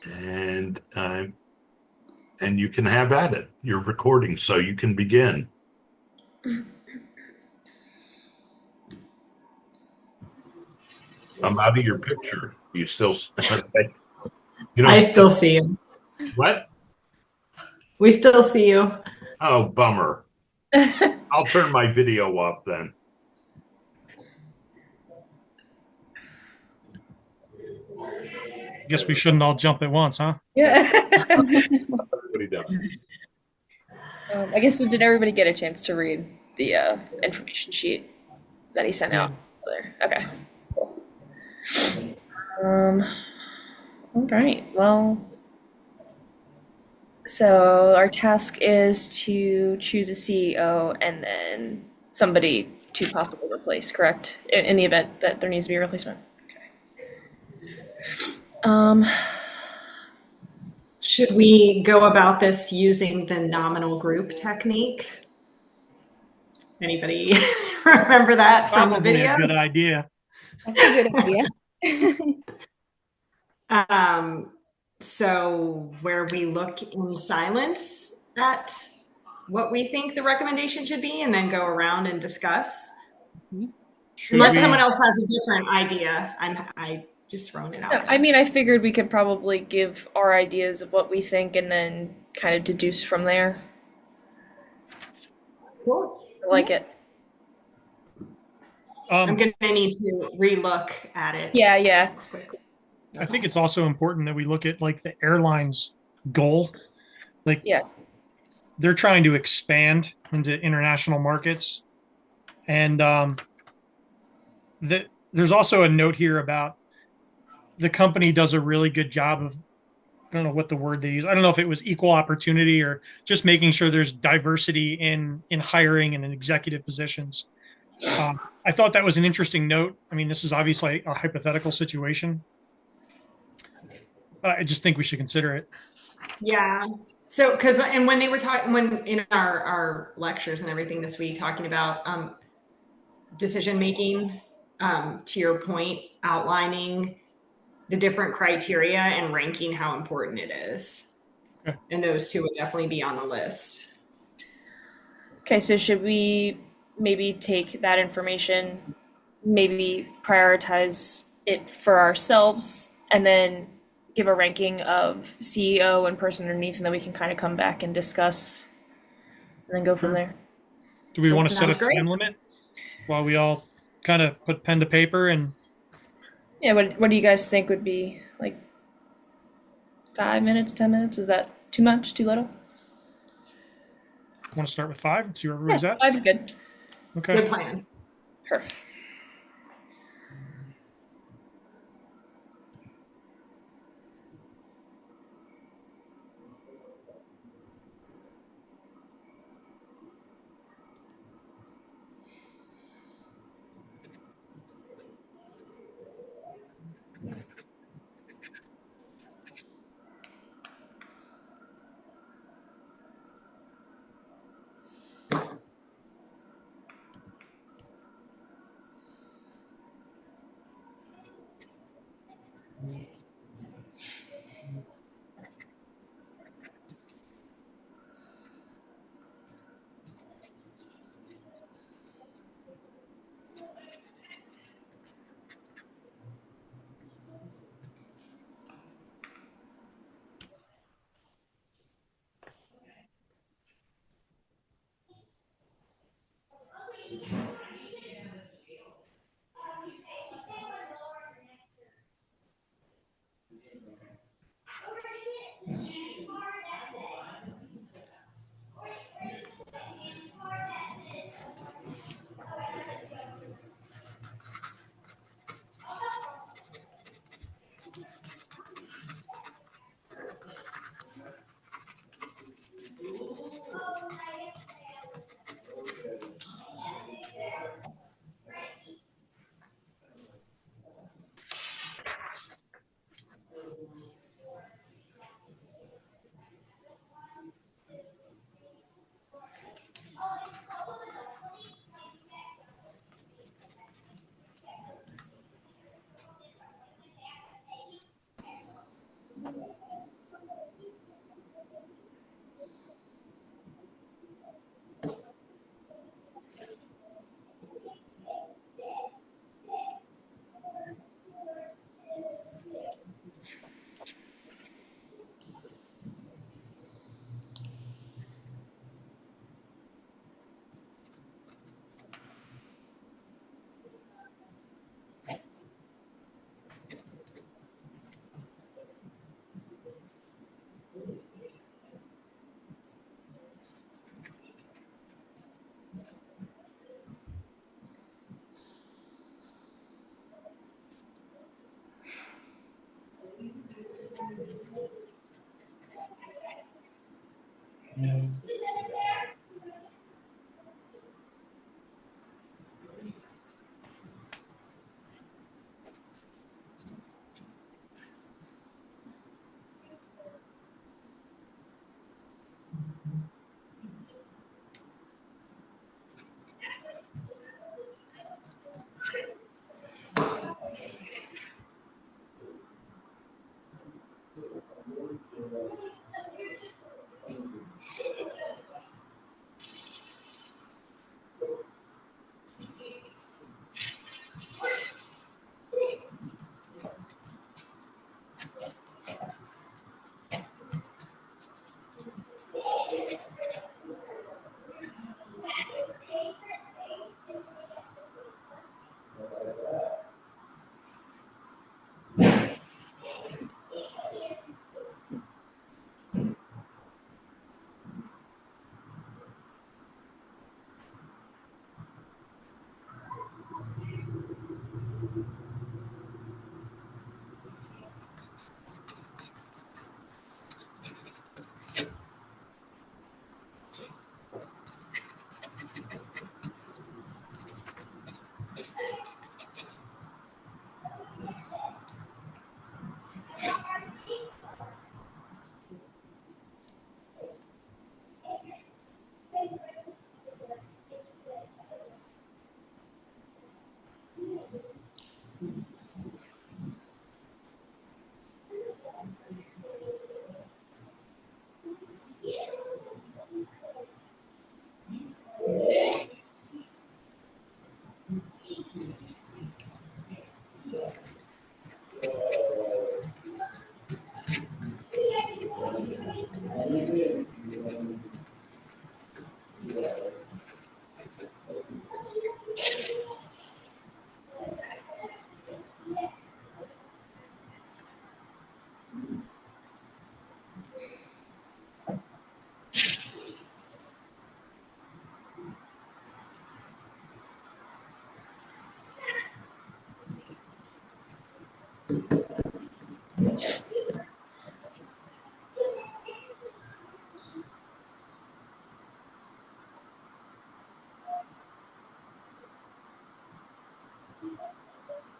and you can have at it. You're recording, so you can begin. I'm out of your picture. You still, you I know, still see you. what? We still see you. Oh, bummer. I'll turn my video off then. Guess we shouldn't all jump at once, huh? Yeah. Everybody done. I guess did everybody get a chance to read the information sheet that he sent out? Yeah. There. Okay. Cool. Um. All right. Well, so our task is to choose a CEO and then somebody to possibly replace. Correct? In the event that there needs to be a replacement. Um. Should we go about this using the nominal group technique? Anybody remember that from the Probably a video? good idea. That's a good idea. Um, so where we look in silence at what we think the recommendation should be and then go around and discuss. Should Unless someone we? else has a different idea. I just thrown it out No, there. I mean, I figured we could probably give our ideas of what we think and then kind of deduce from there. Cool. I like it. I'm gonna need to relook at it. Yeah. Quickly. I think it's also important that we look at like the airline's goal. Like Yeah. they're trying to expand into international markets, and there's also a note here about the company does a really good job of, I don't know what the word they use. I don't know if it was equal opportunity or just making sure there's diversity in hiring and in executive positions. I thought that was an interesting note. I mean, this is obviously a hypothetical situation. I just think we should consider it. Yeah. So, because and when they were talking, when in our lectures and everything this week, talking about decision making, to your point, outlining the different criteria and ranking how important it is, Okay. and those two would definitely be on the list. Okay, so should we maybe take that information, maybe prioritize it for ourselves, and then give a ranking of CEO and person underneath, and then we can kind of come back and discuss and then go from there? Do we That want to set a sounds great. time limit while we all kind of put pen to paper and Yeah, what do you guys think would be like 5 minutes, 10 minutes? Is that too much, too little? want to start with 5 and see where Yeah, everybody's at? that'd be good. Okay. Good plan. Perfect.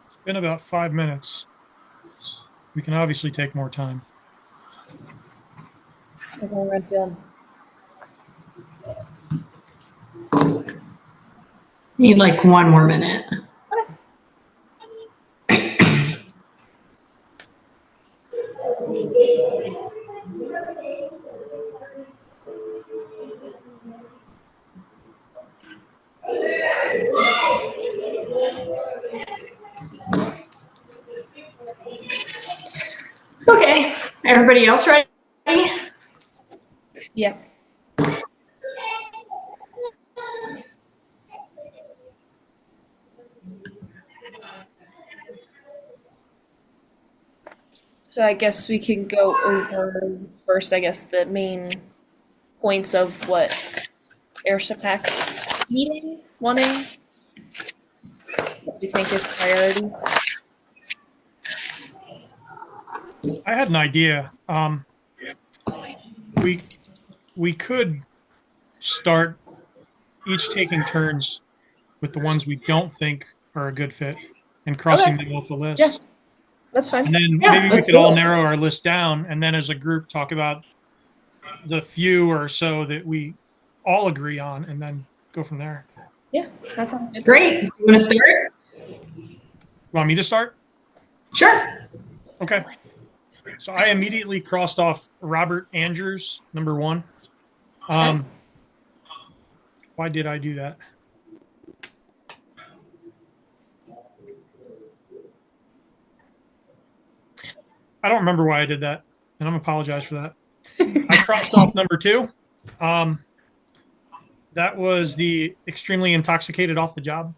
It's been about 5 minutes. We can obviously take more time. How's everyone feeling? Need like 1 more minute. Okay, everybody else ready? Yeah. So I guess we can go over first, I guess, the main points of what Airsopac needing, wanting, what we think is priority. I had an idea. We could start each taking turns with the ones we don't think are a good fit and crossing Okay. them off the list. Yeah. That's fine. And then Yeah, maybe we let's could do all it. narrow our list down and then as a group talk about the few or so that we all agree on and then go from there. Yeah, that sounds good. Great. Do you want to start? Want me to start? Sure. Okay. So I immediately crossed off Robert Andrews, number 1. Why did I do that? I don't remember why I did that, and I'm apologize for that. I crossed off number 2. That was the extremely intoxicated off the job.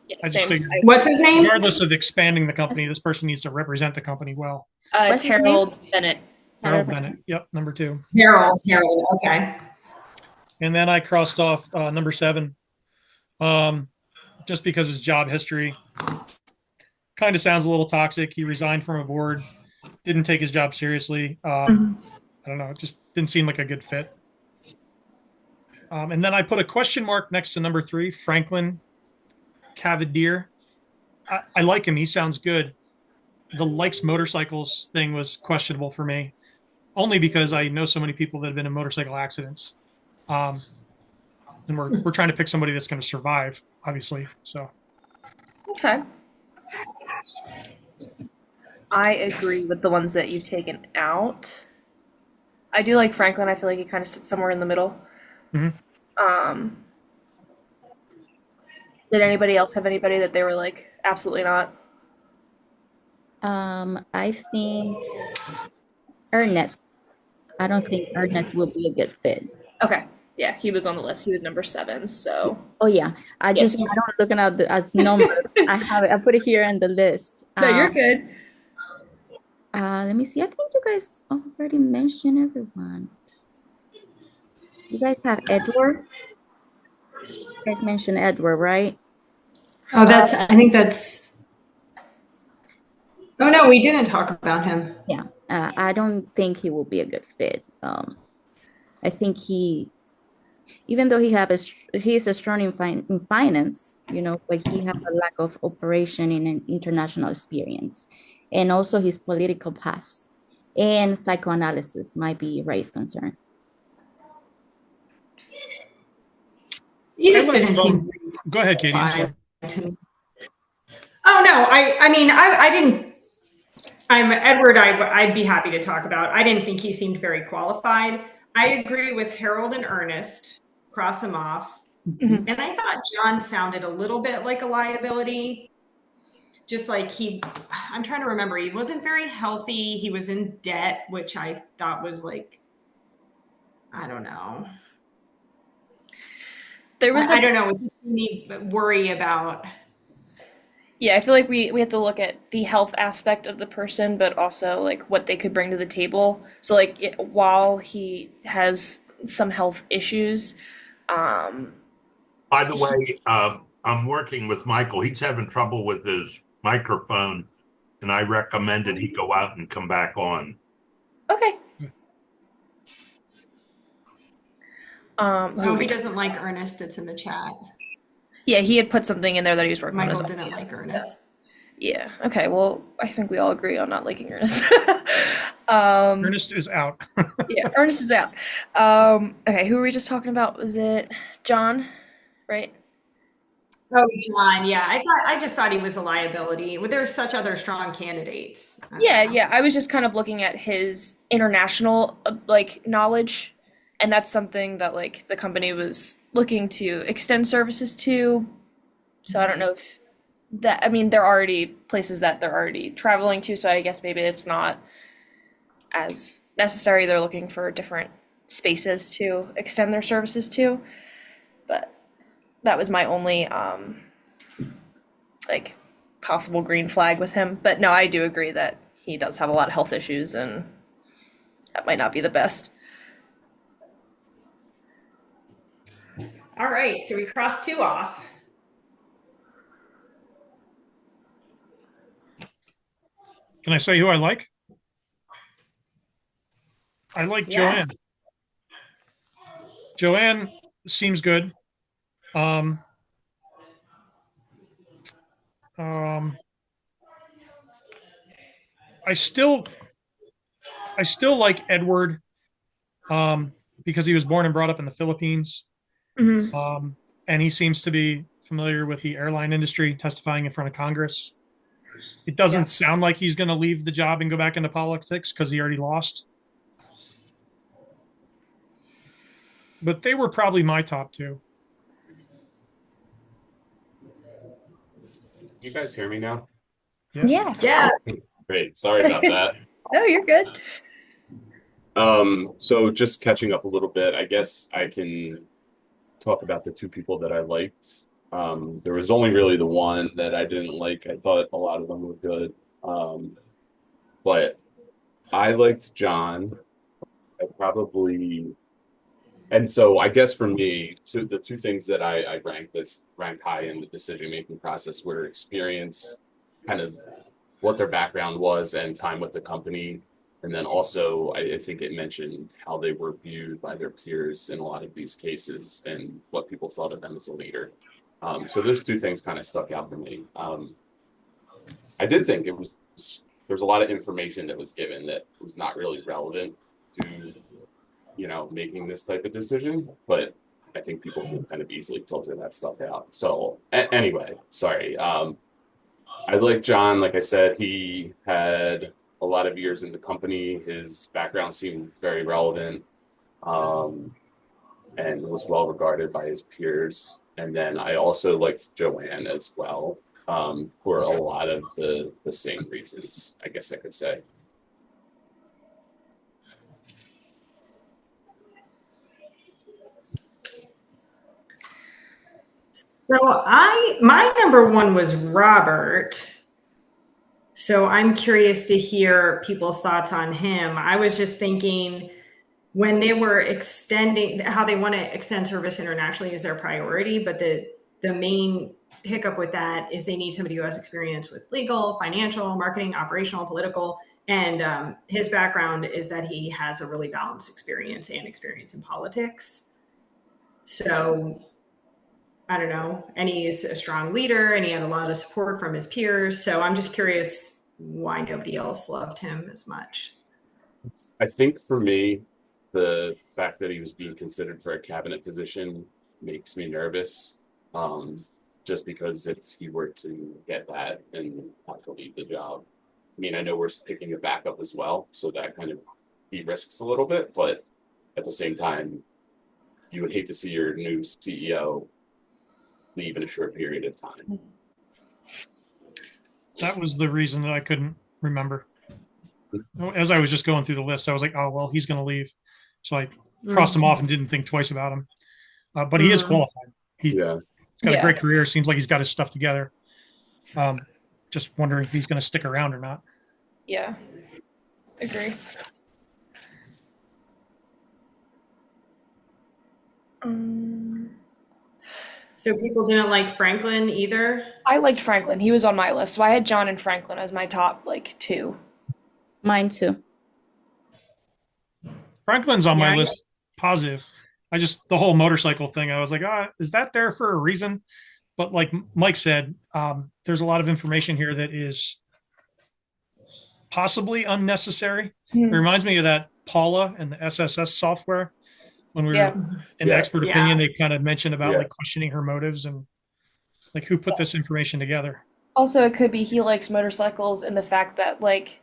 Yeah, I just same. figured, What's his name? regardless of expanding the company, this person needs to represent the company well. It's Harold Bennett. Harold Bennett. Yep, number 2. Harold. Okay. And then I crossed off number 7, just because his job history kind of sounds a little toxic. He resigned from a board didn't take his job seriously. I don't know. It just didn't seem like a good fit. And then I put a question mark next to number 3, Franklin Cavadier. I like him. He sounds good. The likes motorcycles thing was questionable for me, only because I know so many people that have been in motorcycle accidents. And we're trying to pick somebody that's going to survive, obviously. So Okay. I agree with the ones that you've taken out. I do like Franklin. I feel like he kind of sits somewhere in the middle. Mhm. Um, did anybody else have anybody that they were like, absolutely not? I think Ernest. I don't think Ernest will be a good fit. Okay. Yeah, he was on the list. He was number 7. So, Oh yeah, I yes. don't looking at the as number. I have it. I put it here in the list. No, you're good. Let me see. I think you guys already mentioned everyone. You guys have Edward. You guys mentioned Edward, right? Oh, I think that's, oh no, we didn't talk about him. Yeah. I don't think he will be a good fit. I think even though he's a strong in finance, but he has a lack of operation in an international experience, and also his political past and psychoanalysis might be raised concern. He just didn't seem. Go ahead, Katie. I'm sorry. Oh no, I mean I didn't. I'm Edward. I'd be happy to talk about. I didn't think he seemed very qualified. I agree with Harold and Ernest. Cross him off. Mhm. And I thought John sounded a little bit like a liability. Just like I'm trying to remember. He wasn't very healthy. He was in debt, which I thought was like, I don't know. There was I don't know. It just made me worry about. Yeah, I feel like we have to look at the health aspect of the person, but also like what they could bring to the table. So like while he has some health issues, By the way, I'm working with Michael. He's having trouble with his microphone, and I recommended he go out and come back on. okay. He doesn't like Ernest. It's in the chat. Yeah, he had put something in there that he was working on. Michael didn't like Ernest. So. Yeah. Okay. Well, I think we all agree on not liking Ernest. Ernest is out. Yeah, Ernest is out. Okay, who were we just talking about? Was it John? Right? Oh, John. Yeah, I just thought he was a liability. Well, there's such other strong candidates. Yeah. I was just kind of looking at his international like knowledge, and that's something that like the company was looking to extend services to. So I don't know if that. I mean, there are already places that they're already traveling to, so I guess maybe it's not as necessary. They're looking for different spaces to extend their services to, but that was my only like possible green flag with him. But no, I do agree that he does have a lot of health issues, and that might not be the best. All right, so we crossed 2 off. Can I say who I like? I like Yeah. Joanne. Joanne seems good. I still like Edward because he was born and brought up in the Philippines. Mm-hmm. And he seems to be familiar with the airline industry, testifying in front of Congress. It doesn't sound like he's going to leave the job and go back into politics because he already lost. But they were probably my top 2. You guys hear me now? Yeah. Yes. Great. Sorry about that. No, you're good. So just catching up a little bit, I guess I can talk about the 2 people that I liked. There was only really the one that I didn't like. I thought a lot of them were good. But I liked John. And so I guess for me, the 2 things that I ranked high in the decision-making process were experience, kind of what their background was and time with the company. And then also, I think it mentioned how they were viewed by their peers in a lot of these cases and what people thought of them as a leader. So those two things kind of stuck out for me. I did think there was a lot of information that was given that was not really relevant to, making this type of decision, but I think people can kind of easily filter that stuff out. So anyway, sorry. I like John. Like I said, he had a lot of years in the company. His background seemed very relevant, um, and was well regarded by his peers. And then I also liked Joanne as well, for a lot of the same reasons, I guess I could say. So my number one was Robert. So I'm curious to hear people's thoughts on him. I was just thinking when they were extending how they want to extend service internationally is their priority, but the main hiccup with that is they need somebody who has experience with legal, financial, marketing, operational, political, and his background is that he has a really balanced experience and experience in politics. So I don't know, and he's a strong leader and he had a lot of support from his peers. So I'm just curious why nobody else loved him as much. I think for me, the fact that he was being considered for a cabinet position makes me nervous. Um, just because if he were to get that and have to leave the job, I mean, I know we're picking a backup as well, so that kind of de-risks a little bit, but at the same time, you would hate to see your new CEO leave in a short period of time. That was the reason that I couldn't remember. As I was just going through the list, I was like, oh, well, he's going to leave. So I crossed him off and didn't think twice about him. But he is qualified. He's got a great career. Seems like he's got his stuff together. Just wondering if he's going to stick around or not. Yeah, agree. So people didn't like Franklin either? I liked Franklin. He was on my list. So I had John and Franklin as my top two. Mine too. Franklin's on my list, positive. The whole motorcycle thing, I was like, is that there for a reason? But like Mike said, there's a lot of information here that is possibly unnecessary. It reminds me of that Paula and the SSS software. When we were in expert opinion, they kind of mentioned about like questioning her motives and like who put this information together. Also, it could be he likes motorcycles and the fact that like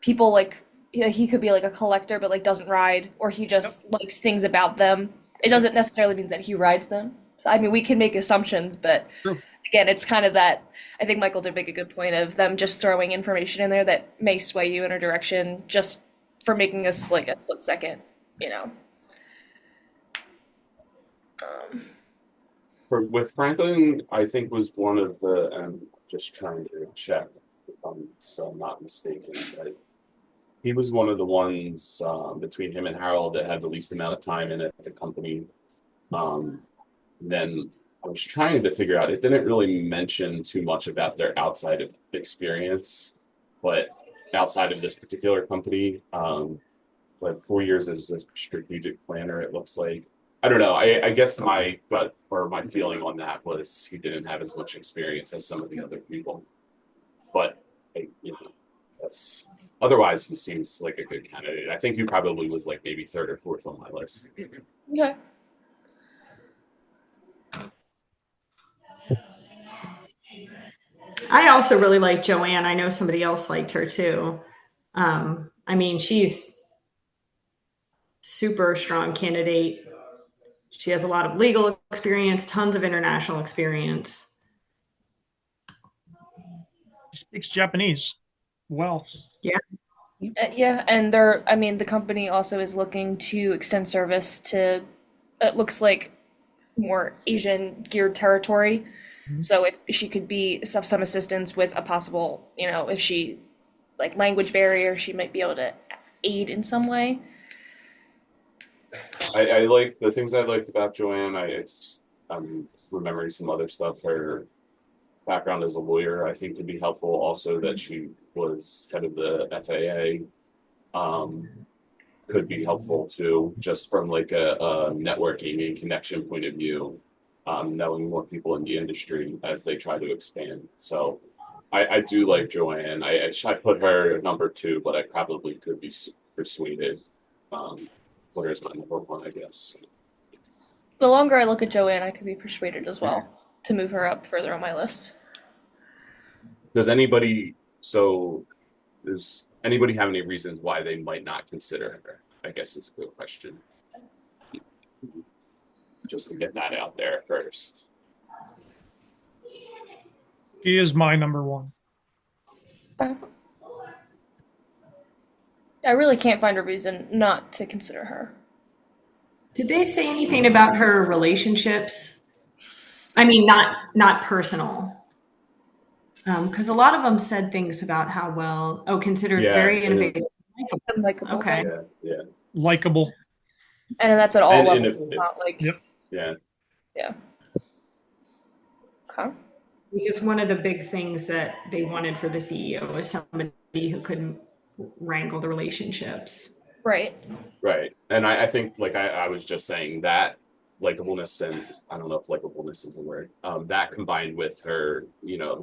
people he could be like a collector but like doesn't ride, or he just likes things about them. It doesn't necessarily mean that he rides them. So, I mean, we can make assumptions, but again, it's kind of that. I think Michael did make a good point of them just throwing information in there that may sway you in a direction just for making us like a split second, With Franklin, I think was one of the, and I'm just trying to check if I'm so not mistaken, but he was one of the ones between him and Harold that had the least amount of time in it at the company. Then I was trying to figure out, it didn't really mention too much about their outside of experience, but outside of this particular company, like 4 years as a strategic planner, it looks like. I don't know. I guess my gut or my feeling on that was he didn't have as much experience as some of the other people. But that's otherwise he seems like a good candidate. I think he probably was like maybe third or fourth on my list. Okay. I also really like Joanne. I know somebody else liked her too. I mean, she's super strong candidate. She has a lot of legal experience, tons of international experience. She speaks Japanese well. Yeah. Yeah, and the company also is looking to extend service to, it looks like, more Asian geared territory. Mm-hmm. So if she could be some assistance with a possible, if she like language barrier, she might be able to aid in some way. I like the things I liked about Joanne. I'm remembering some other stuff. background as a lawyer, I think could be helpful. Also, that she was head of the FAA could be helpful too, just from like a networking and connection point of view, knowing more people in the industry as they try to expand. So I do like Joanne. I put her number two, but I probably could be persuaded. Where's my number one, I guess. The longer I look at Joanne, I could be persuaded as well to move her up further on my list. Does anybody have any reasons why they might not consider her? I guess is a good question. Just to get that out there first. She is my number one. I really can't find a reason not to consider her. Did they say anything about her relationships? I mean, not personal. Because a lot of them said things about how considered very innovative. Unlikable. Okay. Yeah. Likable. And that's at all And levels. It's not like. Yep. Yeah. Yeah. Okay. Because one of the big things that they wanted for the CEO was somebody who couldn't wrangle the relationships. Right. Right. And I think, like I was just saying, that likableness, and I don't know if likableness is a word, that combined with her,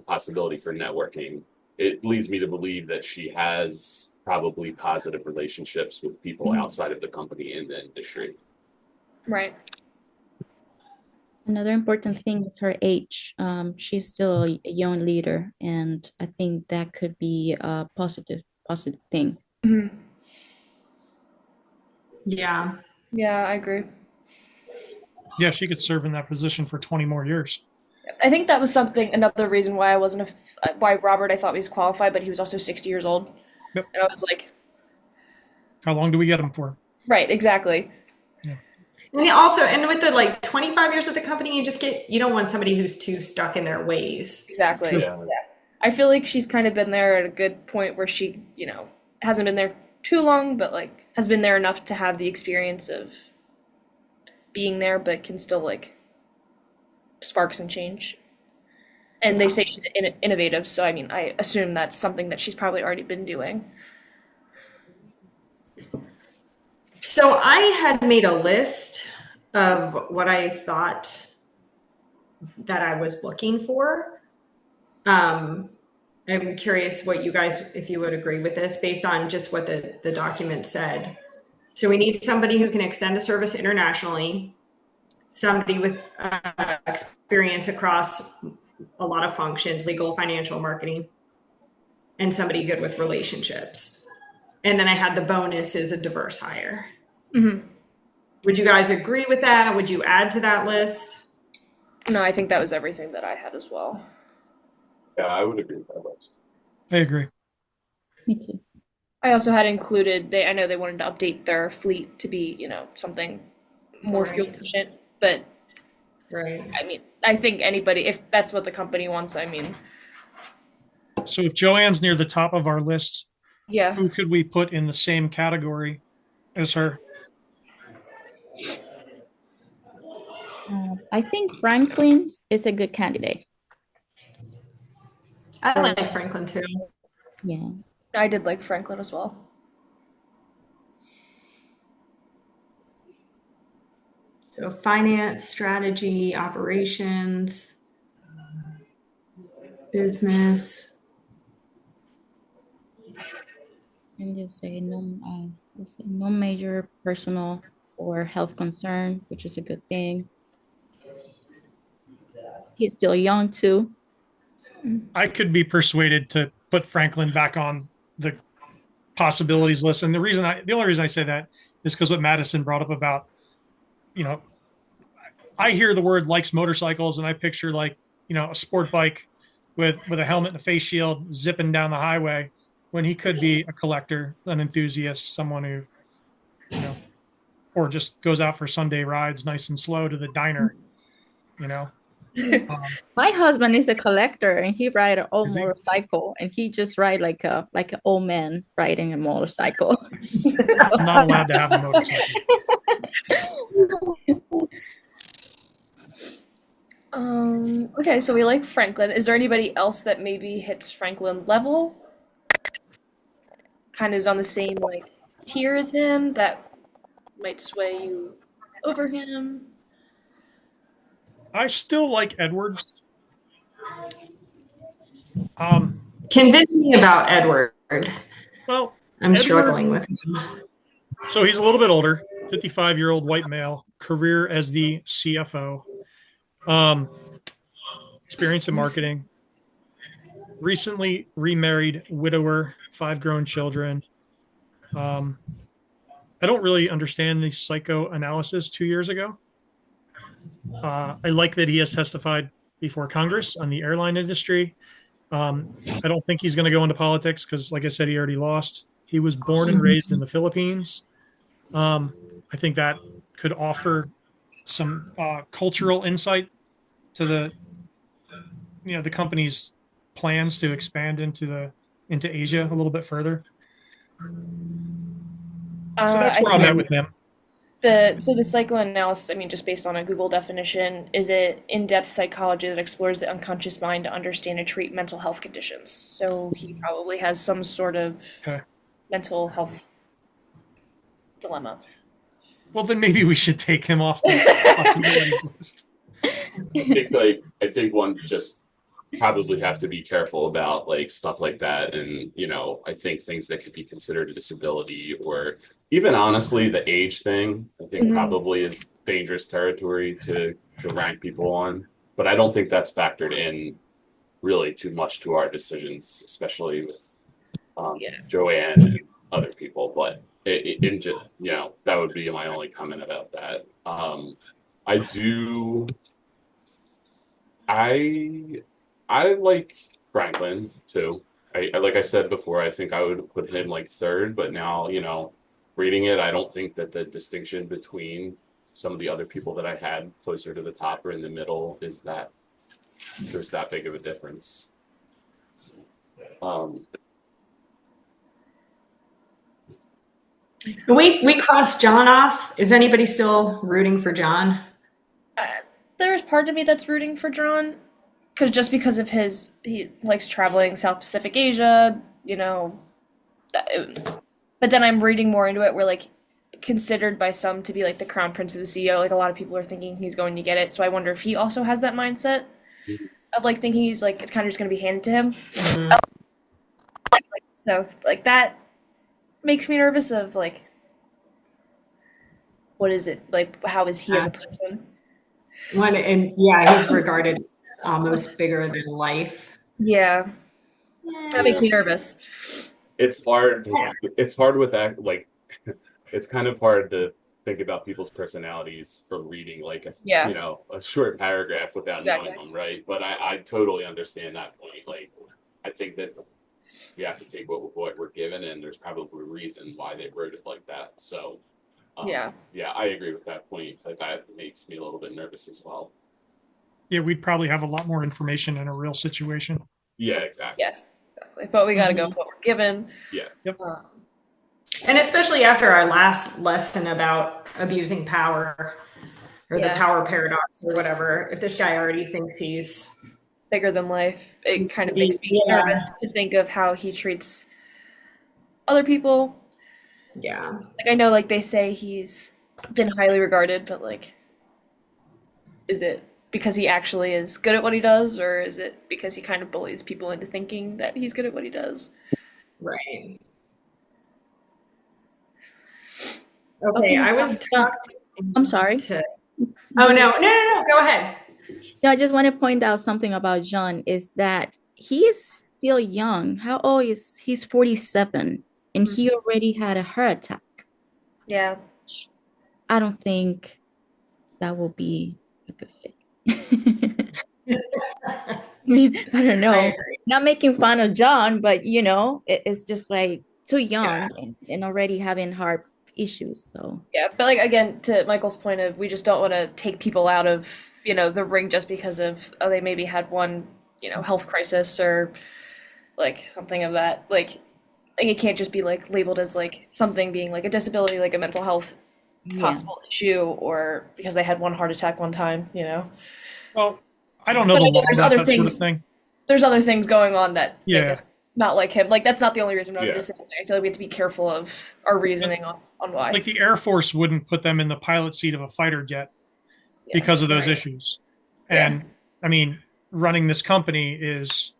possibility for networking, it leads me to believe that she has probably positive relationships with people outside of the company in the industry. Right. Another important thing is her age. She's still a young leader, and I think that could be a positive thing. Mm-hmm. Yeah. Yeah, I agree. Yeah, she could serve in that position for 20 more years. I think that was another reason why I wasn't why Robert I thought was qualified, but he was also 60 years old. Yep. And I was like, how long do we get him for? Right, exactly. Yeah. And with the 25 years of the company, you don't want somebody who's too stuck in their ways. Exactly. Yeah. I feel like she's kind of been there at a good point where she, hasn't been there too long, but has been there enough to have the experience of being there, but can still spark some change. And they say she's innovative, so I assume that's something that she's probably already been doing. So I had made a list of what I thought that I was looking for. I'm curious what you guys, if you would agree with this based on just what the document said. So we need somebody who can extend the service internationally, somebody with experience across a lot of functions, legal, financial, marketing, and somebody good with relationships. And then I had the bonus is a diverse hire. Mm-hmm. Would you guys agree with that? Would you add to that list? No, I think that was everything that I had as well. Yeah, I would agree with that list. I agree. Me too. I also had included, I know they wanted to update their fleet to be, something more fuel efficient, but right. I think anybody, if that's what the company wants, So if Joanne's near the top of our list, yeah. who could we put in the same category as her? I think Franklin is a good candidate. I like Franklin too. Yeah. I did like Franklin as well. So finance, strategy, operations, business. And just say no major personal or health concern, which is a good thing. He's still young too. I could be persuaded to put Franklin back on the possibilities list. And the only reason I say that is because what Madison brought up about, I hear the word likes motorcycles and I picture a sport bike with a helmet and a face shield zipping down the highway when he could be a collector, an enthusiast, someone who, or just goes out for Sunday rides nice and slow to the diner, My husband is a collector and he ride an old Is he? motorcycle and he just ride like an old man riding a motorcycle. I'm not allowed to have a motorcycle. Okay, so we like Franklin. Is there anybody else that maybe hits Franklin level? Kind of is on the same like tier as him that might sway you over him? I still like Edward. Um, Convince me about Edward. well, I'm Edward, struggling with him. so he's a little bit older, 55-year-old white male, career as the CFO, um, experience in marketing, recently remarried widower, 5 grown children. Um, I don't really understand the psychoanalysis 2 years ago. I like that he has testified before Congress on the airline industry. I don't think he's going to go into politics because, like I said, he already lost. He was born and raised in the Philippines. Um, I think that could offer some cultural insight to the company's plans to expand into Asia a little bit further. So that's I where I'm at think with him. the psychoanalysis, I mean, just based on a Google definition, is it in-depth psychology that explores the unconscious mind to understand and treat mental health conditions. So he probably has some sort of Okay. mental health dilemma. Well, then maybe we should take him off the possibilities list. I think one just probably have to be careful about like stuff like that, and I think things that could be considered a disability, or even honestly the age thing, I think Mhm. probably is dangerous territory to rank people on. But I don't think that's factored in really too much to our decisions, especially with Yeah. Joanne and other people. But in just that would be my only comment about that. I do. I I like Franklin too. Like I said before, I think I would put him like third, but now, reading it, I don't think that the distinction between some of the other people that I had closer to the top or in the middle is that there's that big of a difference. Um, We crossed John off. Is anybody still rooting for John? Uh, there's part of me that's rooting for John, because just because of he likes traveling South Pacific Asia, but then I'm reading more into it where like considered by some to be like the crown prince of the CEO. Like a lot of people are thinking he's going to get it. So I wonder if he also has that mindset of like thinking he's like it's kind of just going to be handed to him. Mhm. So like that makes me nervous of like what is it like? How is he as a person? And yeah, he's regarded as almost bigger than life. Yeah, that makes yeah, me nervous. it's hard. It's hard with that. Like, it's kind of hard to think about people's personalities from reading like Yeah, a short paragraph without knowing exactly. them, right? But I totally understand that point. Like, I think that we have to take what we're given, and there's probably a reason why they wrote it like that. So, Yeah. yeah, I agree with that point. Like, that makes me a little bit nervous as well. Yeah, we'd probably have a lot more information in a real situation. Yeah, exactly. Yeah, exactly. But we got to go Mhm. with what we're given. Yeah, Yep. Um, And especially after our last lesson about abusing power or the yeah, power paradox or whatever, if this guy already thinks he's bigger than life. It kind of makes me nervous yeah, to think of how he treats other people. yeah. Like I know, like they say he's been highly regarded, but like, is it because he actually is good at what he does, or is it because he kind of bullies people into thinking that he's good at what he does? Right. Okay. Okay, I was I'm sorry. to Oh no, go ahead. No, I just want to point out something about John is that he is still young. How old is he's 47 and he already had a heart attack. Yeah, I don't think that will be a good fit. I mean, I don't I know. agree. Not making fun of John, but it's just like too Yeah. young and already having heart issues. So yeah. But like again, to Michael's point of, we just don't want to take people out of the ring just because of they maybe had one health crisis or like something of that like it can't just be like labeled as like something being like a disability, like a mental health yeah. possible issue, or because they had one heart attack one time. Well, I don't know But the I know law there's about other that sort things. of thing. There's other things going on that make Yeah. us not like him. Like that's not the only reason. But I'm Yeah. just saying. Like, I feel like we have to be careful of our reasoning on why. Like the Air Force wouldn't put them in the pilot seat of a fighter jet Yeah. because of those Right. issues. Yeah. And I mean, running this company is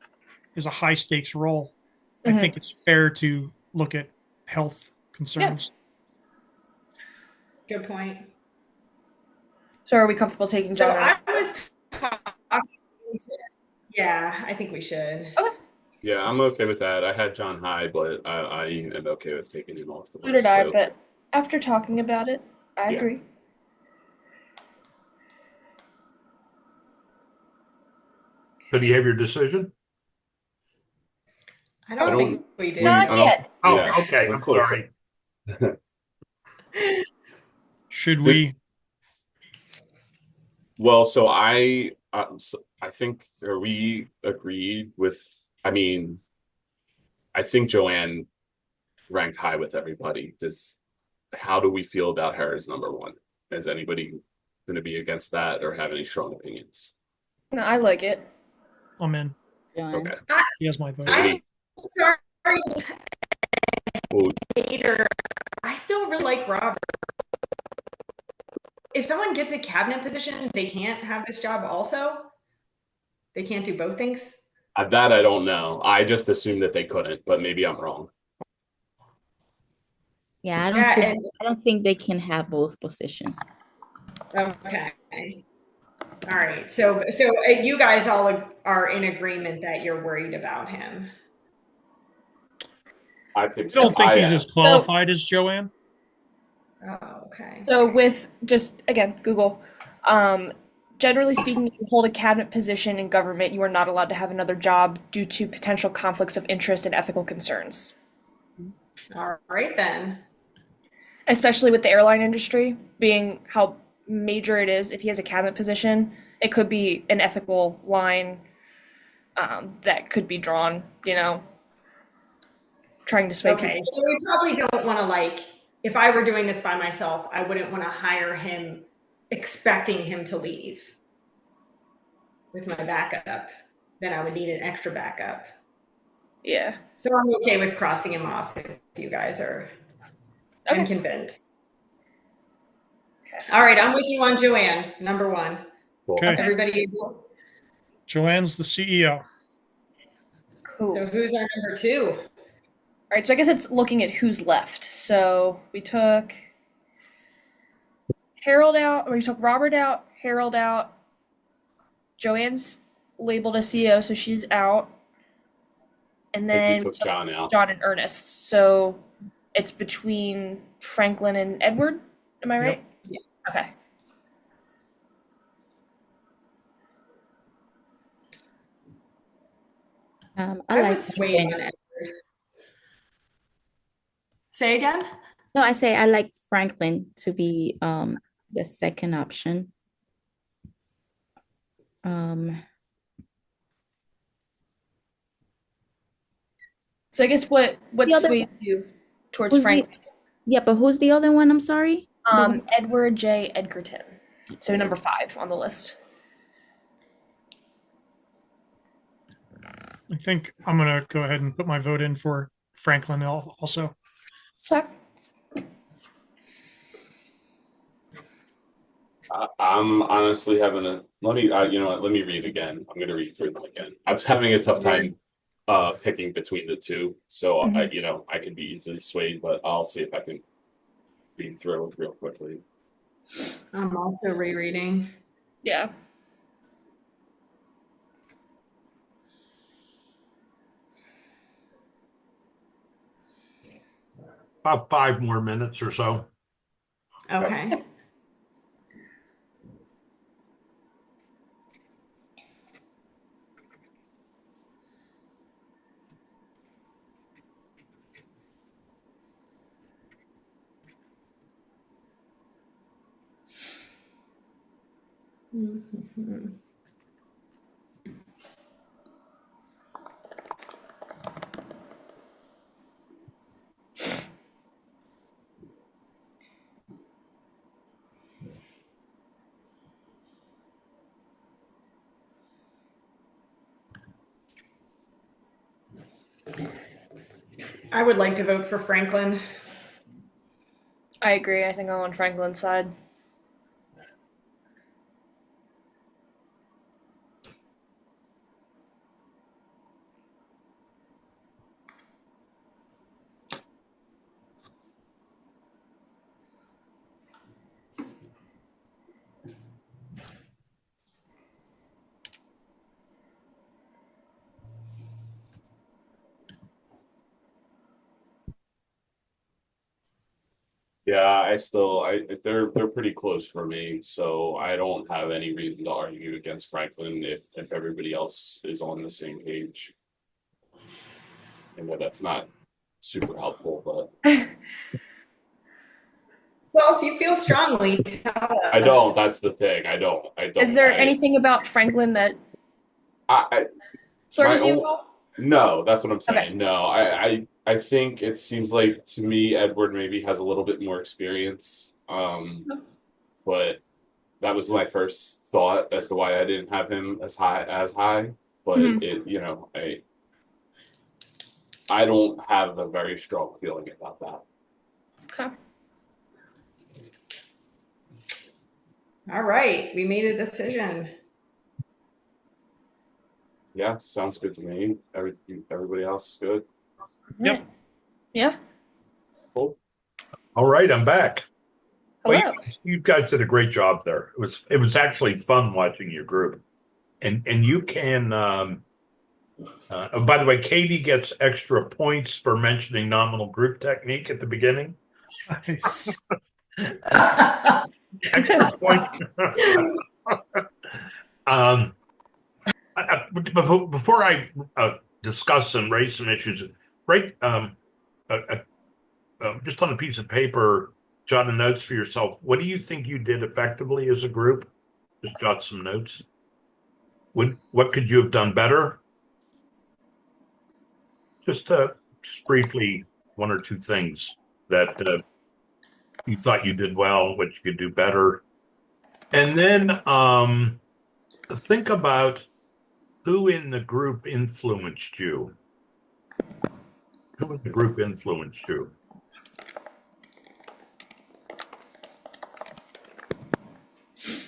a high stakes role. I Mhm. think it's fair to look at health concerns. Good point. So are we comfortable taking So John? I was talking to, yeah, I think we should. Okay. Yeah, I'm okay with that. I had John high, but I am okay with taking him off the So list did I, too. but after talking about it, I Yeah. agree. So do you have your decision? I I don't don't. think we do. Not I don't. yet. Oh, Yeah, okay. of I'm course. sorry. Should Did- we? Well, so I think are we agreed with? I mean, I think Joanne ranked high with everybody. How do we feel about her as number one? Is anybody going to be against that or have any strong opinions? No, I like it. I'm in. Joanne. Okay. He has my vote. I'm sorry, Well, Peter. I still really like Robert. If someone gets a cabinet position, they can't have this job also? They can't do both things? that I don't know. I just assumed that they couldn't, but maybe I'm wrong. Yeah, Yeah, and I don't think they can have both positions. okay. All right. So you guys all are in agreement that you're worried about him. I think I so. don't think I he's am. as qualified as Joanne. Oh, okay. So with just again Google, generally speaking, if you hold a cabinet position in government, you are not allowed to have another job due to potential conflicts of interest and ethical concerns. All right then. Especially with the airline industry being how major it is. If he has a cabinet position, it could be an ethical line that could be drawn. Trying to sway Okay. people. So we probably don't want to if I were doing this by myself, I wouldn't want to hire him expecting him to leave with my backup. Then I would need an extra backup. Yeah. So I'm okay with crossing him off if you guys are I'm convinced. All right, I'm with you on Joanne, number one. Cool. Okay. Everybody, Joanne's the CEO. Cool. so who's our number two? All right, so I guess it's looking at who's left. So we took Harold out, or we took Robert out, Harold out. Joanne's labeled as CEO, so she's out. And I think then we took John out. John and Ernest. So it's between Franklin and Edward. Am I right? Yeah. Okay. I I like was swaying on Edward. Say again? No, I say I like Franklin to be the second option. So I guess what The other- sways you towards Who's Franklin? Yeah, but who's the other one? I'm sorry. Edward J. Edgerton. So number 5 on the list. I think I'm going to go ahead and put my vote in for Franklin also. Check. I'm honestly having let me you know what, let me read again. I'm going to read through them again. I was having a tough time picking between the two, so I can be easily swayed, but I'll see if I can read through it real quickly. I'm also rereading. Yeah. About 5 more minutes or so. Okay. Mm-hmm. I would like to vote for Franklin. I agree. I think I'm on Franklin's side. Yeah, they're pretty close for me, so I don't have any reason to argue against Franklin if everybody else is on the same page. I know that's not super helpful, but Well, if you feel strongly, tell I us. don't. That's the thing. I don't. Is there anything about Franklin that I my throws you own. off? No, that's what I'm Okay. saying. No, I think it seems like to me Edward maybe has a little bit more experience. But that was my first thought as to why I didn't have him as high. But Mhm. I don't have a very strong feeling about that. Okay. All right, we made a decision. Yeah, sounds good to me. Everybody else good? Yep. Yeah. Cool. All right, I'm back. Well, Hello. you guys did a great job there. It was actually fun watching your group, and you can. Oh, by the way, Katie gets extra points for mentioning nominal group technique at the beginning. Nice. Extra point. um, before I discuss and raise some issues, right? Uh, uh, just on a piece of paper, jot a notes for yourself. What do you think you did effectively as a group? Just jot some notes. What could you have done better? Just briefly, one or two things that you thought you did well, what you could do better, and then think about who in the group influenced you. Who in the group influenced you?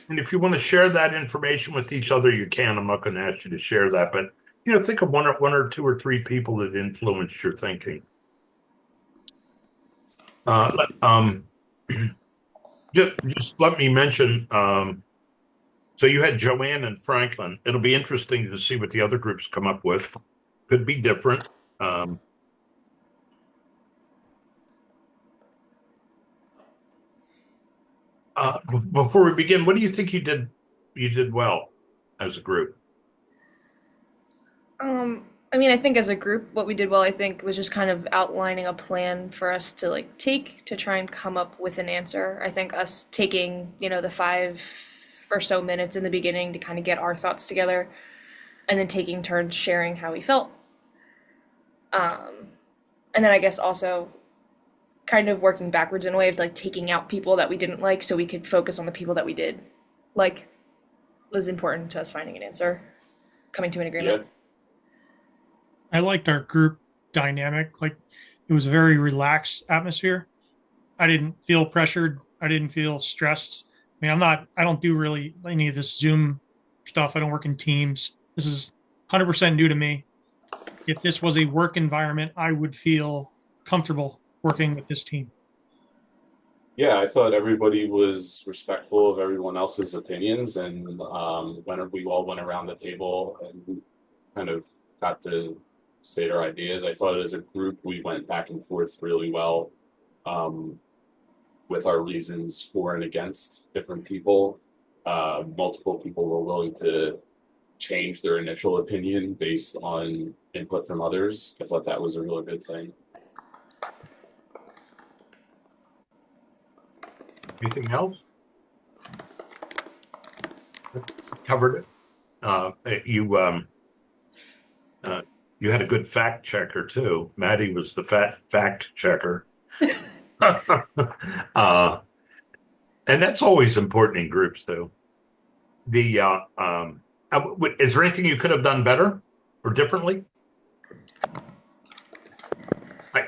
And if you want to share that information with each other, you can. I'm not going to ask you to share that, but think of one or two or three people that influenced your thinking. Just let me mention. So you had Joanne and Franklin. It'll be interesting to see what the other groups come up with. Could be different. Before we begin, what do you think you did? You did well as a group. I mean, I think as a group, what we did well, I think, was just kind of outlining a plan for us to like take to try and come up with an answer. I think us taking, the 5 or so minutes in the beginning to kind of get our thoughts together, and then taking turns sharing how we felt. And then I guess also kind of working backwards in a way of like taking out people that we didn't like so we could focus on the people that we did like was important to us finding an answer, coming to an agreement. Yeah. I liked our group dynamic. Like it was a very relaxed atmosphere. I didn't feel pressured. I didn't feel stressed. I mean, I don't do really any of this Zoom stuff. I don't work in teams. This is 100% new to me. If this was a work environment, I would feel comfortable working with this team. Yeah, I thought everybody was respectful of everyone else's opinions, and when we all went around the table and kind of got to state our ideas, I thought as a group we went back and forth really well with our reasons for and against different people. Multiple people were willing to change their initial opinion based on input from others. I thought that was a really good thing. Anything else? Covered it. You had a good fact checker too. Maddie was the fact checker. And that's always important in groups too. Is there anything you could have done better or differently?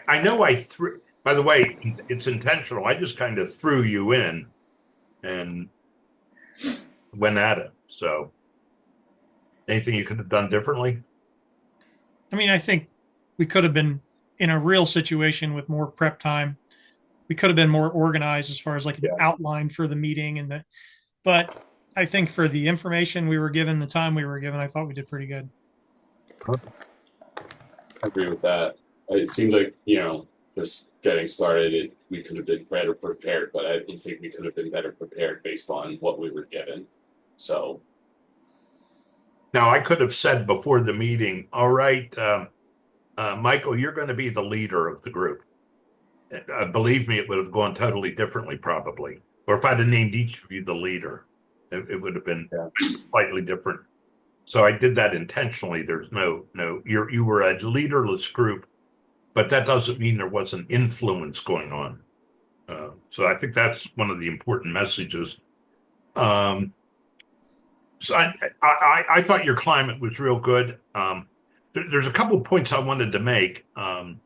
I know I threw, by the way, it's intentional. I just kind of threw you in and went at it. So anything you could have done differently? I mean, I think we could have been in a real situation with more prep time. We could have been more organized as far as like an Yeah. outline for the meeting but I think for the information we were given, the time we were given, I thought we did pretty good. I agree with that. It seems like, just getting started, we could have been better prepared, but I don't think we could have been better prepared based on what we were given. So, Now, I could have said before the meeting, all right, Michael, you're going to be the leader of the group. Believe me, it would have gone totally differently, probably. Or if I'd have named each of you the leader, it would have been yeah. slightly different. So I did that intentionally. There's no, you were a leaderless group, but that doesn't mean there wasn't influence going on. So I think that's one of the important messages. So I thought your climate was real good. There's a couple of points I wanted to make. And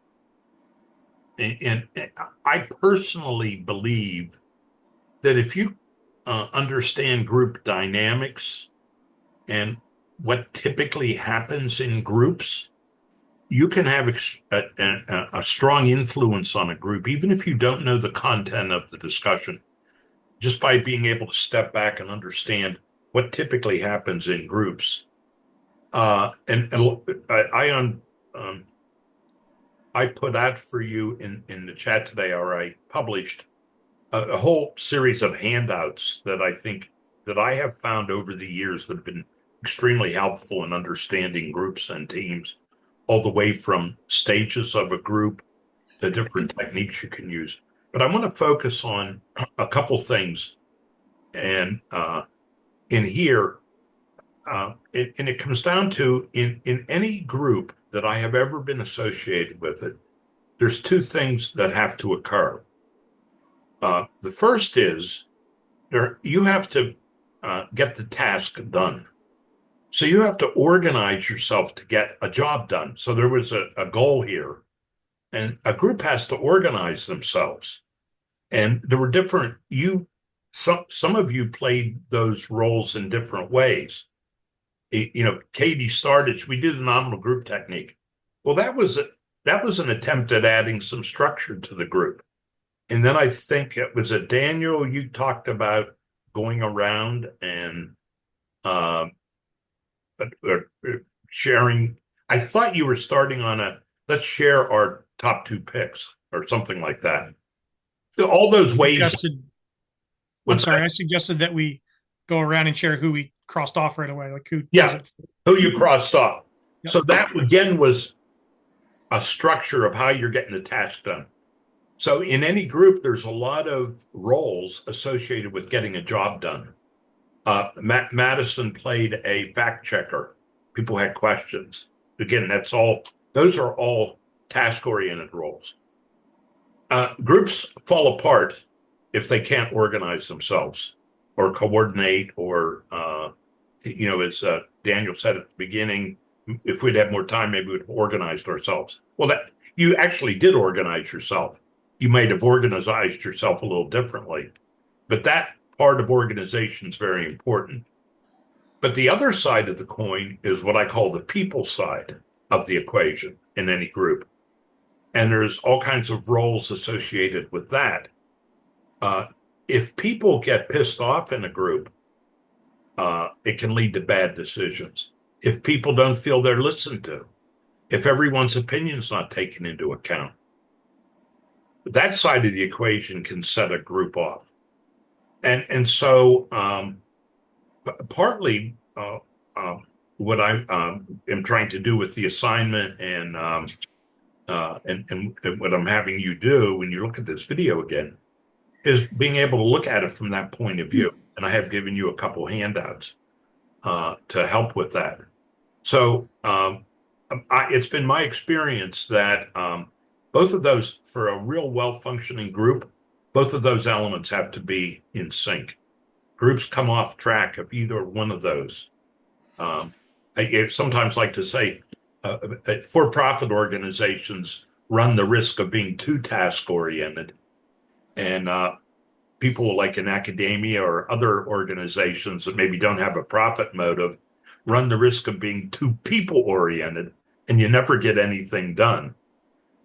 I personally believe that if you understand group dynamics and what typically happens in groups, you can have a strong influence on a group, even if you don't know the content of the discussion, just by being able to step back and understand what typically happens in groups. And I put out for you in the chat today, or I published a whole series of handouts that I think that I have found over the years that have been extremely helpful in understanding groups and teams, all the way from stages of a group to different techniques you can use. But I want to focus on a couple things, and in here, and it comes down to in any group that I have ever been associated with it, there's two things that have to occur. The first is you have to get the task done. So you have to organize yourself to get a job done. So there was a goal here, and a group has to organize themselves. And there were some of you played those roles in different ways. Katie started, we did a nominal group technique. Well, that was an attempt at adding some structure to the group. And then I think it was a Daniel, you talked about going around and uh, sharing. I thought you were starting on let's share our top two picks or something like that. All those ways. I'm sorry, I suggested that we go around and share who we crossed off right away, like who does it. Who you crossed off. Yep. So that again was a structure of how you're getting the task done. So in any group, there's a lot of roles associated with getting a job done. Madison played a fact checker. People had questions. Again, those are all task-oriented roles. Groups fall apart if they can't organize themselves or coordinate or, as Daniel said at the beginning, if we'd had more time, maybe we'd have organized ourselves. Well, you actually did organize yourself. You might have organized yourself a little differently, but that part of organization is very important. But the other side of the coin is what I call the people side of the equation in any group. And there's all kinds of roles associated with that. If people get pissed off in a group, it can lead to bad decisions. If people don't feel they're listened to, if everyone's opinion is not taken into account, that side of the equation can set a group off. And so partly what I am trying to do with the assignment and what I'm having you do when you look at this video again is being able to look at it from that point of view. And I have given you a couple handouts to help with that. So it's been my experience that both of those, for a real well-functioning group, both of those elements have to be in sync. Groups come off track of either one of those. I sometimes like to say for-profit organizations run the risk of being too task oriented. And people like in academia or other organizations that maybe don't have a profit motive run the risk of being too people oriented, and you never get anything done.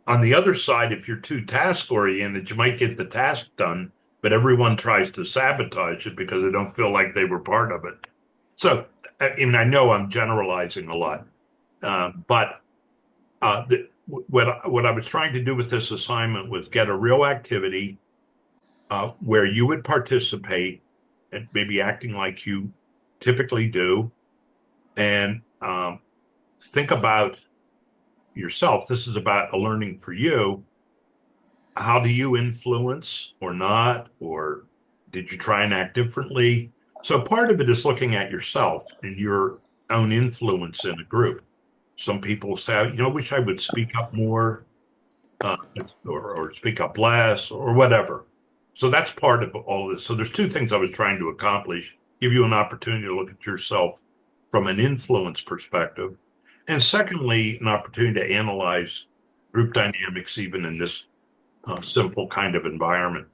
On the other side, if you're too task oriented, you might get the task done, but everyone tries to sabotage it because they don't feel like they were part of it. So, I mean, I know I'm generalizing a lot, but what I was trying to do with this assignment was get a real activity where you would participate and maybe acting like you typically do, and think about yourself. This is about a learning for you. How do you influence or not? Or did you try and act differently? So part of it is looking at yourself and your own influence in a group. Some people say, I wish I would speak up more, uh, or speak up less or whatever. So that's part of all of this. So there's two things I was trying to accomplish: give you an opportunity to look at yourself from an influence perspective. And secondly, an opportunity to analyze group dynamics, even in this simple kind of environment.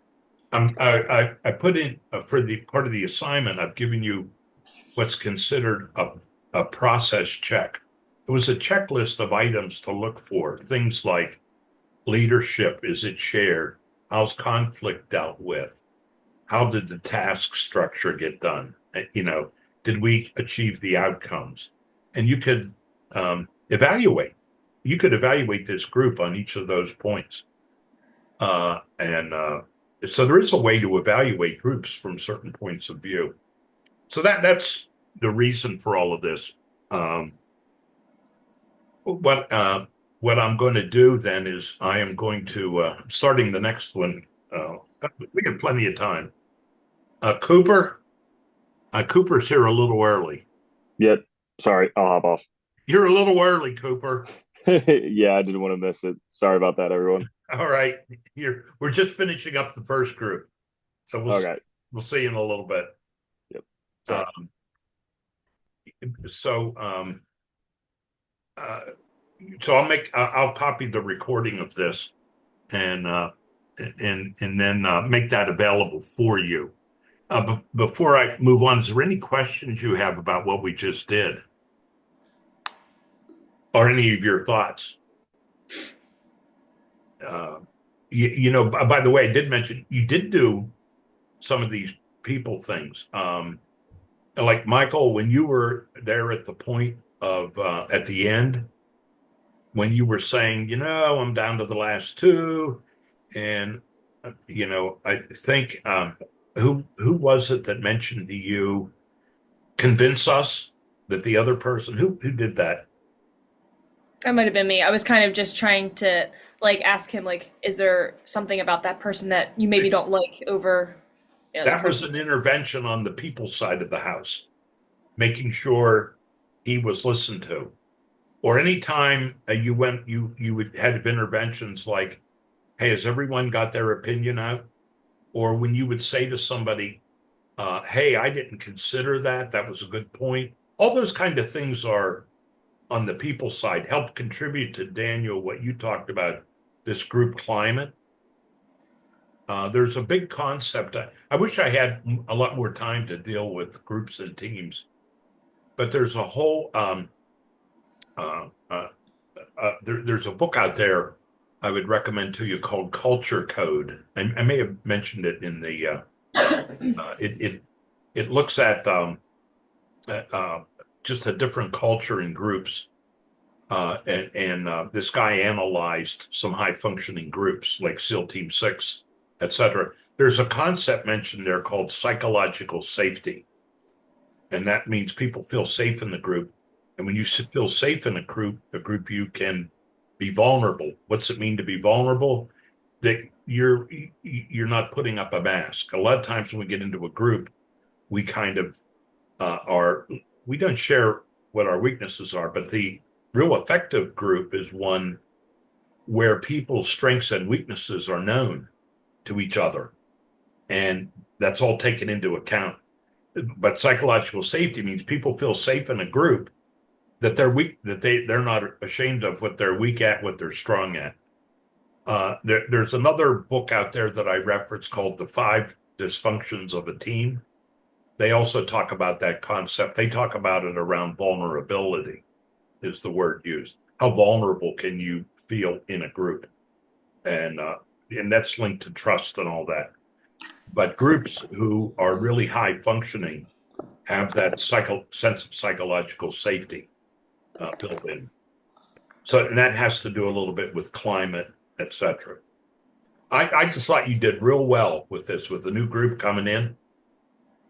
I put in for the part of the assignment, I've given you what's considered a process check. It was a checklist of items to look for, things like leadership, is it shared? How's conflict dealt with? How did the task structure get done? Did we achieve the outcomes? And you could evaluate. You could evaluate this group on each of those points. And so there is a way to evaluate groups from certain points of view. So that's the reason for all of this. What I'm going to do then is I am going to starting the next one. We have plenty of time. Cooper's here a little early. Yep. Sorry, I'll hop off. You're a little early, Cooper. Yeah, I didn't want to miss it. Sorry about that, everyone. All right, we're just finishing up the first group, so we'll see you in a little bit. Yep. So I'll copy the recording of this and then make that available for you. Before I move on, is there any questions you have about what we just did, or any of your thoughts? By the way, I did mention you did do some of these people things. Like Michael, when you were there at the point of at the end, when you were saying, I'm down to the last two, and I think who was it that mentioned to you, convince us that the other person who did that? That might have been me. I was kind of just trying to ask him is there something about that person that you maybe don't like over That was an intervention on the people side of the house, making sure he was listened to. Or anytime you would have interventions like, hey, has everyone got their opinion out? Or when you would say to somebody, hey, I didn't consider that. That was a good point. All those kind of things are on the people side, help contribute to, Daniel, what you talked about, this group climate. There's a big concept. I wish I had a lot more time to deal with groups and teams, but there's a whole there's a book out there I would recommend to you called Culture Code. I may have mentioned it in the it looks at just a different culture in groups. This guy analyzed some high functioning groups like SEAL Team 6, etc. There's a concept mentioned there called psychological safety. And that means people feel safe in the group. And when you feel safe in a group, you can be vulnerable. What's it mean to be vulnerable? That you're not putting up a mask. A lot of times when we get into a group, we kind of we don't share what our weaknesses are, but the real effective group is one where people's strengths and weaknesses are known to each other, and that's all taken into account. But psychological safety means people feel safe in a group, that they're weak, that they're not ashamed of what they're weak at, what they're strong at. There's another book out there that I reference called The Five Dysfunctions of a Team. They also talk about that concept. They talk about it around vulnerability, is the word used. How vulnerable can you feel in a group? And that's linked to trust and all that. But groups who are really high functioning have that sense of psychological safety built in. So, and that has to do a little bit with climate, etc. I just thought you did real well with this, with the new group coming in.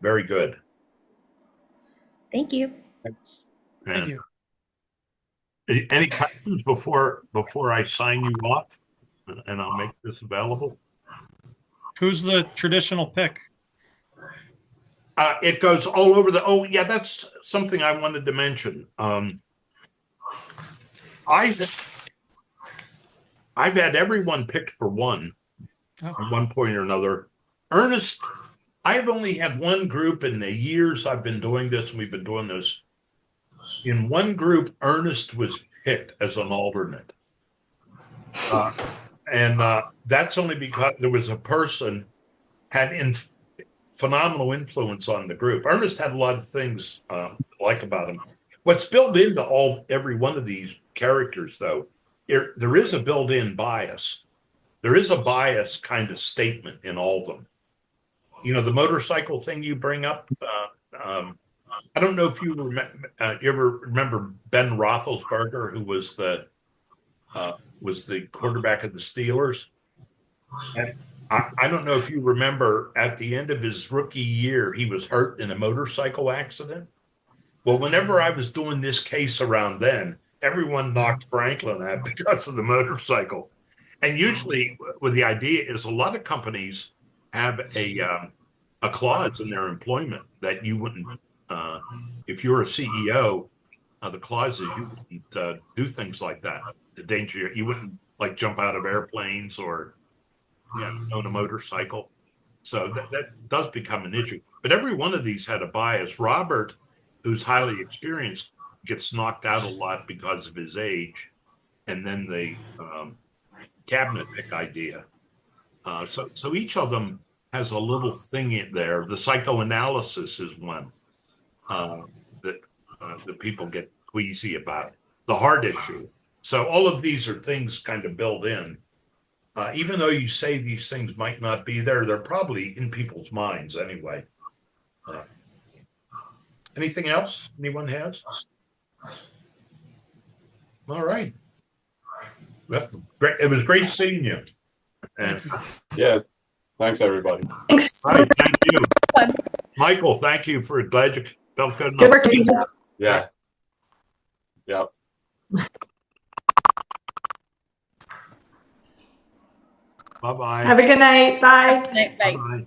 Very good. Thank you. Thank you. Any questions before I sign you off, and I'll make this available? Who's the traditional pick? It goes all over the. Oh yeah, that's something I wanted to mention. I've had everyone picked for one at one point or another. Ernest, I've only had one group in the years I've been doing this, and we've been doing this. In one group, Ernest was picked as an alternate. And that's only because there was a person had phenomenal influence on the group. Ernest had a lot of things like about him. What's built into every one of these characters, though, there is a built-in bias. There is a bias kind of statement in all of them. You know, the motorcycle thing you bring up. I don't know if you ever remember Ben Roethlisberger, who was the quarterback of the Steelers. And I don't know if you remember, at the end of his rookie year, he was hurt in a motorcycle accident. Well, whenever I was doing this case around then, everyone knocked Franklin out because of the motorcycle. And usually, what the idea is, a lot of companies have a clause in their employment that you wouldn't, if you're a CEO, the clause is you wouldn't do things like that. The danger, you wouldn't like jump out of airplanes or own a motorcycle. So that does become an issue. But every one of these had a bias. Robert, who's highly experienced, gets knocked out a lot because of his age, and then the cabinet pick idea. So each of them has a little thing in there. The psychoanalysis is one that the people get queasy about. The heart issue. So all of these are things kind of built in. Even though you say these things might not be there, they're probably in people's minds anyway. Anything else anyone has? All right. Well, great. It was great seeing you. And Yeah. Thanks, everybody. Thanks. right, thank you. Fun. Michael, thank you for glad you felt good Good enough. work. Yeah. Yeah. Bye-bye. Have a good night. Bye. Bye. Bye-bye.